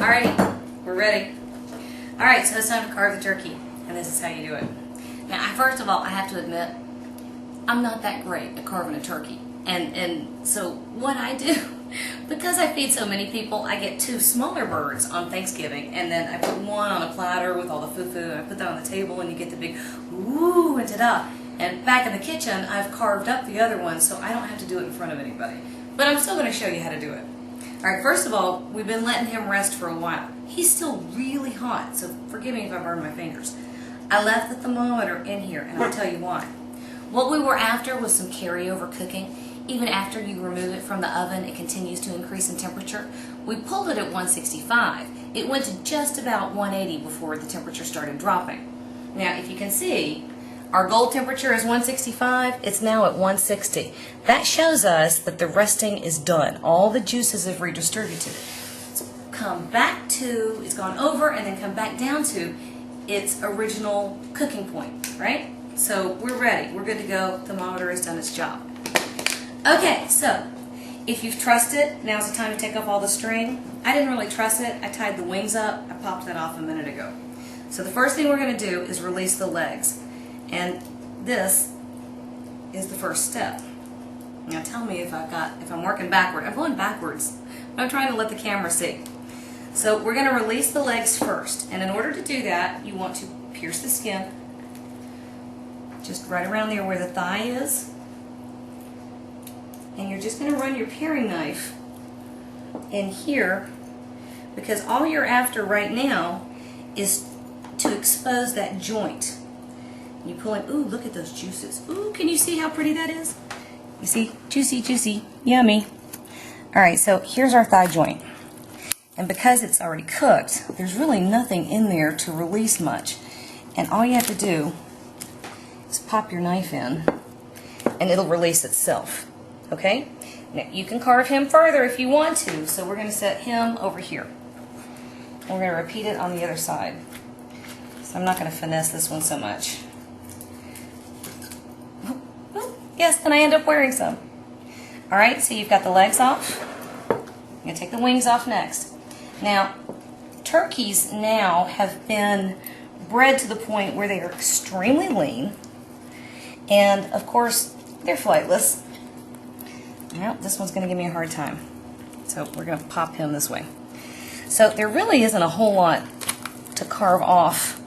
Alrighty, we're ready. Alright, so it's time to carve the turkey, and this is how you do it. Now, first of all, I have to admit, I'm not that great at carving a turkey. And so what I do, because I feed so many people, I get 2 smaller birds on Thanksgiving, and then I put one on a platter with all the fufu, and I put that on the table, and you get the big woo and ta-da. And back in the kitchen, I've carved up the other one, so I don't have to do it in front of anybody. But I'm still going to show you how to do it. Alright, first of all, we've been letting him rest for a while. He's still really hot, so forgive me if I burn my fingers. I left the thermometer in here, and I'll tell you why. What we were after was some carryover cooking. Even after you remove it from the oven, it continues to increase in temperature. We pulled it at 165. It went to just about 180 before the temperature started dropping. Now, if you can see, our goal temperature is 165. It's now at 160. That shows us that the resting is done. All the juices have redistributed. It's come back to, it's gone over and then come back down to its original cooking point, right? So we're ready. We're good to go. The thermometer has done its job. Okay, so if you've trussed it, now's the time to take off all the string. I didn't really truss it. I tied the wings up. I popped that off a minute ago. So the first thing we're going to do is release the legs. And this is the first step. Now tell me if I'm working backward. I'm going backwards. But I'm trying to let the camera see. So we're going to release the legs first. And in order to do that, you want to pierce the skin. Just right around there where the thigh is. And you're just going to run your paring knife in here, because all you're after right now is to expose that joint. You pull in, ooh, look at those juices. Ooh, can you see how pretty that is? You see? Juicy, juicy, yummy. Alright, so here's our thigh joint. And because it's already cooked, there's really nothing in there to release much. And all you have to do is pop your knife in, and it'll release itself. Okay? Now, you can carve him further if you want to, so we're going to set him over here. And we're going to repeat it on the other side. So I'm not going to finesse this one so much. Yes, then I end up wearing some. Alright, so you've got the legs off. I'm going to take the wings off next. Now, turkeys now have been bred to the point where they are extremely lean. And, of course, they're flightless. Well, this one's going to give me a hard time. So we're going to pop him this way. So there really isn't a whole lot to carve off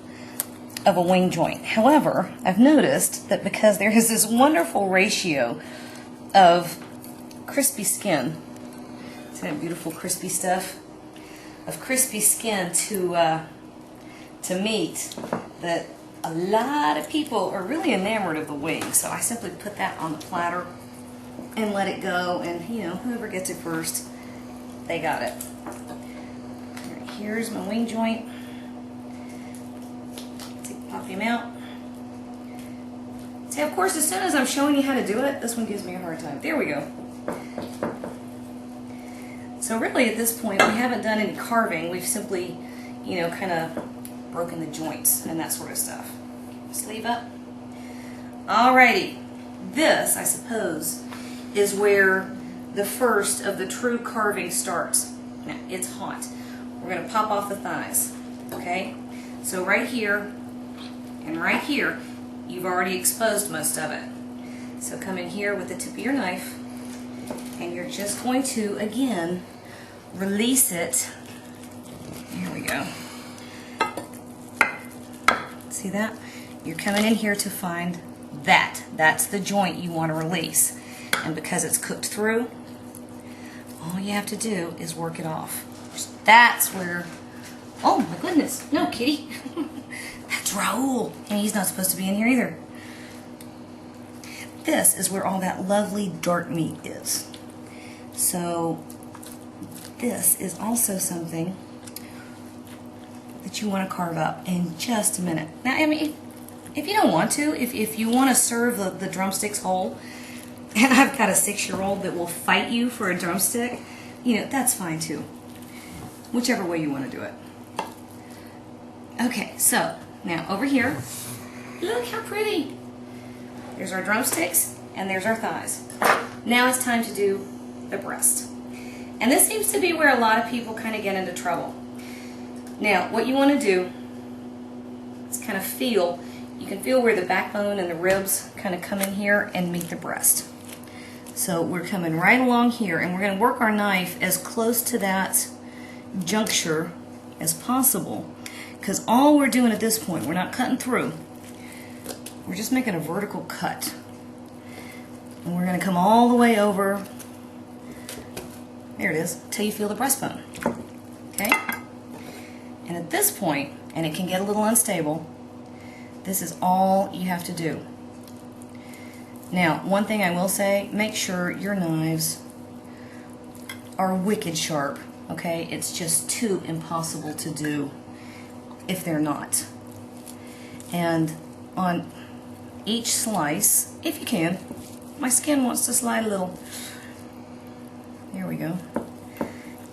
of a wing joint. However, I've noticed that because there is this wonderful ratio of crispy skin, see that beautiful crispy stuff? Of crispy skin to meat, that a lot of people are really enamored of the wing. So I simply put that on the platter and let it go, and you know, whoever gets it first, they got it. Here's my wing joint. Pop him out. See, of course, as soon as I'm showing you how to do it, this one gives me a hard time. There we go. So really, at this point, we haven't done any carving. We've simply, you know, kind of broken the joints and that sort of stuff. Sleeve up. Alrighty. This, I suppose, is where the first of the true carving starts. Now, it's hot. We're going to pop off the thighs. Okay? So right here and right here, you've already exposed most of it. So come in here with the tip of your knife, and you're just going to, again, release it. There we go. See that? You're coming in here to find that. That's the joint you want to release. And because it's cooked through, all you have to do is work it off. That's where, oh my goodness, no kitty. That's Raul, and he's not supposed to be in here either. This is where all that lovely dark meat is. So this is also something that you want to carve up in just a minute. Now, I mean, if you don't want to, if you want to serve the drumsticks whole, and I've got a 6-year-old that will fight you for a drumstick, you know, that's fine too. Whichever way you want to do it. Okay, so now over here, look how pretty. There's our drumsticks and there's our thighs. Now it's time to do the breast. And this seems to be where a lot of people kind of get into trouble. Now, what you want to do is kind of feel, you can feel where the backbone and the ribs kind of come in here and meet the breast. So we're coming right along here, and we're going to work our knife as close to that juncture as possible, because all we're doing at this point, we're not cutting through, we're just making a vertical cut. And we're going to come all the way over, there it is, till you feel the breastbone. Okay? And at this point, and it can get a little unstable, this is all you have to do. Now, one thing I will say, make sure your knives are wicked sharp, okay? It's just too impossible to do if they're not. And on each slice, if you can, my skin wants to slide a little. There we go.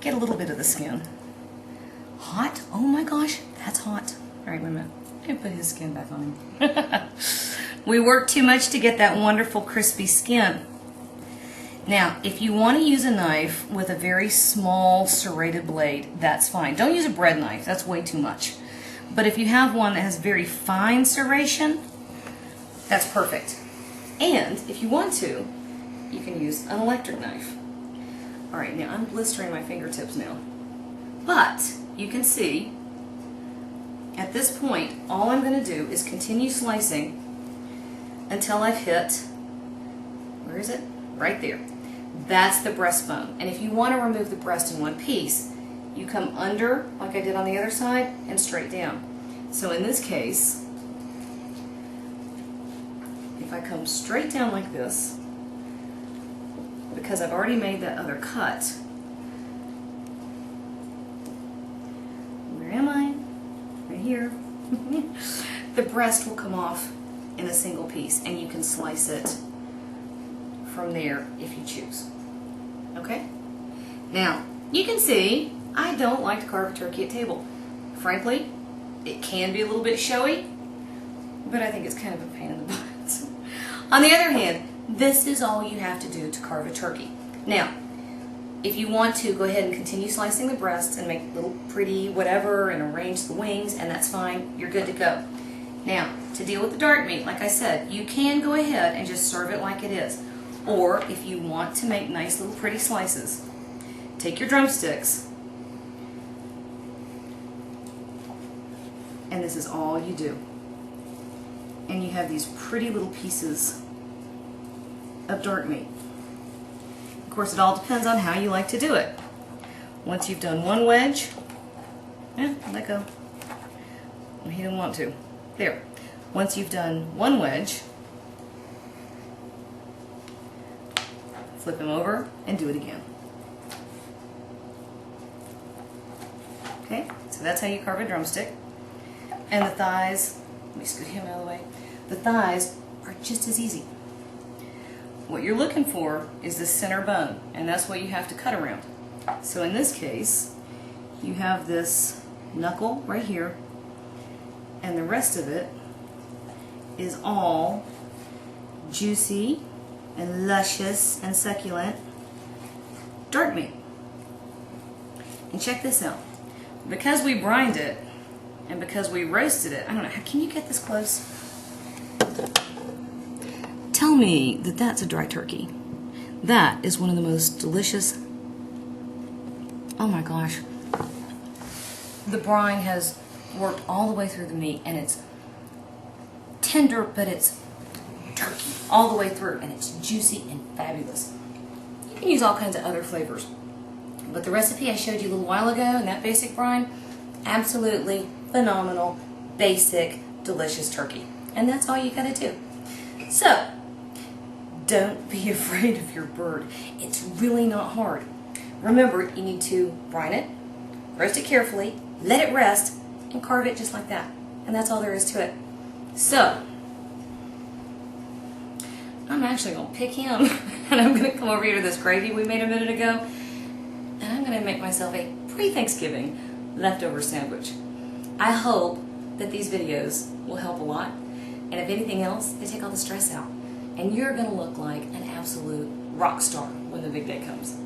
Get a little bit of the skin. Hot? Oh my gosh, that's hot. All right, wait a minute. I'm going to put his skin back on him. We work too much to get that wonderful crispy skin. Now, if you want to use a knife with a very small serrated blade, that's fine. Don't use a bread knife. That's way too much. But if you have one that has very fine serration, that's perfect. And if you want to, you can use an electric knife. All right, now I'm blistering my fingertips now. But you can see, at this point, all I'm going to do is continue slicing until I've hit, where is it? Right there. That's the breastbone. And if you want to remove the breast in one piece, you come under, like I did on the other side, and straight down. So in this case, if I come straight down like this, because I've already made that other cut, where am I? Right here. The breast will come off in a single piece, and you can slice it from there if you choose. Okay? Now, you can see I don't like to carve a turkey at table. Frankly, it can be a little bit showy, but I think it's kind of a pain in the butt. On the other hand, this is all you have to do to carve a turkey. Now, if you want to, go ahead and continue slicing the breasts and make little pretty whatever and arrange the wings, and that's fine. You're good to go. Now, to deal with the dark meat, like I said, you can go ahead and just serve it like it is. Or, if you want to make nice little pretty slices, take your drumsticks, and this is all you do. And you have these pretty little pieces of dark meat. Of course, it all depends on how you like to do it. Once you've done one wedge, let go. Well, he didn't want to. There. Once you've done one wedge, flip him over and do it again. Okay, so that's how you carve a drumstick. And the thighs, let me scoot him out of the way. The thighs are just as easy. What you're looking for is the center bone, and that's what you have to cut around. So in this case, you have this knuckle right here, and the rest of it is all juicy and luscious and succulent dark meat. And check this out. Because we brined it and because we roasted it, I don't know, can you get this close? Tell me that that's a dry turkey. That is one of the most delicious, oh my gosh. The brine has worked all the way through the meat, and it's tender, but it's turkey all the way through, and it's juicy and fabulous. You can use all kinds of other flavors, but the recipe I showed you a little while ago in that basic brine, absolutely phenomenal, basic, delicious turkey. And that's all you gotta do. So, don't be afraid of your bird. It's really not hard. Remember, you need to brine it, roast it carefully, let it rest, and carve it just like that. And that's all there is to it. So, I'm actually going to pick him, and I'm going to come over here to this gravy we made a minute ago, and I'm going to make myself a pre-Thanksgiving leftover sandwich. I hope that these videos will help a lot, and if anything else, they take all the stress out, and you're going to look like an absolute rock star when the big day comes.